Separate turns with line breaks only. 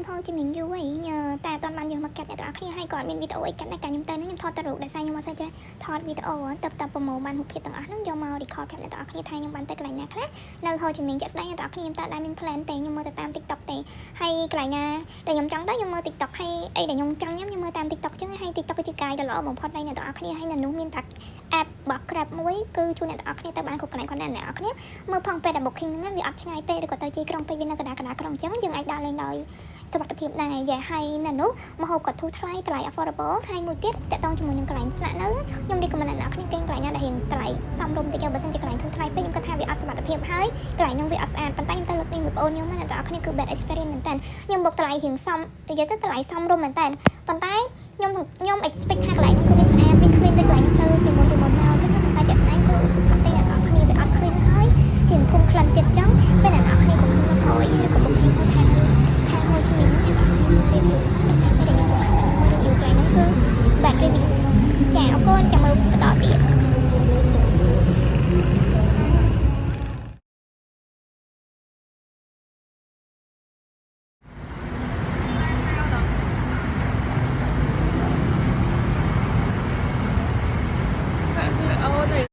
ហូជីមីញយូរហើយតែអត់បានយើងមកកាត់អ្នកទាំងអស់គ្នាហើយគាត់មានវីដេអូអីកាត់ដែរកាខ្ញុំទៅហ្នឹងខ្ញុំថតតែរូបដោយសារខ្ញុំអត់សូវចេះថតវីដេអូទៅប្រម៉ូបានរូបភាពទាំងអស់ហ្នឹងយកមក record ប្រាប់អ្នកទាំងអស់គ្នាថាខ្ញុំបានទៅកន្លែងណាខ្លះនៅហូជីមីញជាក់ស្ដែងអ្នកទាំងអស់គ្នាខ្ញុំតើដែរមាន plan ទេខ្ញុំមើលទៅតាម TikTok ទេហើយកន្លែងណាដែលខ្ញុំចង់ទៅខ្ញុំមើល TikTok ហើយអីដែលខ្ញុំចង់ញ៉ាំខ្ញុំមើលតាម TikTok ចឹងហើយ TikTok គឺជា guide ដ៏ល្អបំផុតនៃអ្នកទាំងអស់គ្នាហើយនៅនោះមានថា app របស់ Grab មួយគឺជួយអ្នកទាំងអស់គ្នាទៅបានគ្រប់កន្លែងគាត់អ្នកទាំងអស់គ្នាមើលផងពេលដែល booking ហ្នឹងវាអត់ឆ្ងាយពេកឬក៏ទៅជាក្រុងពេកវានៅកណ្ដាលក្រុងអញ្ចឹងយើងអាចដើរលេងដោយសុវត្ថិភាពដែរយ៉ាហើយនៅនោះម្ហូបគាត់ធូរថ្លៃតម្លៃ affordable ហើយមួយទៀតតកតងជាមួយនឹងកន្លែងស្នាក់នៅខ្ញុំ recommend អ្នកនរគ្នាគេកន្លែងណាដែលរៀងតម្លៃសមរម្យតិចបើសិនជាកន្លែងធូរថ្លៃពេកខ្ញុំគិតថាវាអត់សុវត្ថិភាពហើយកន្លែងហ្នឹងវាអត់ស្អាតប៉ុន្តែខ្ញុំទៅលើកនេះមួយបងខ្ញុំអ្នកនរគ្នាគឺ bad experience មែនតើខ្ញុំបុកតម្លៃរៀងសមនិយាយទៅតម្លៃសមរម្យមែនតើប៉ុន្តែខ្ញុំ expect ថាកន្លែងហ្នឹងគឺវាស្អាតវា clean ដូចកន្លែងខ្ញុំទៅពីមុនមកអញ្ចឹងប៉ុន្តែជាក់ស្ដែងគឺអត់ទេអ្នកនរគ្នាវាអត់ clean ហើយរៀងធំក្លិនទៀតអញ្ចឹងពេលអ្នកនរគ្នា booking មកក្រោយឬក៏ booking ហូថែហូជីមីញហ្នឹងអ្នកនរគ្នា review ដោយសារតែខ្ញុំ review កន្លែងហ្នឹងគឺ bad review ចាអរគុណចាំមើលបន្តទៀត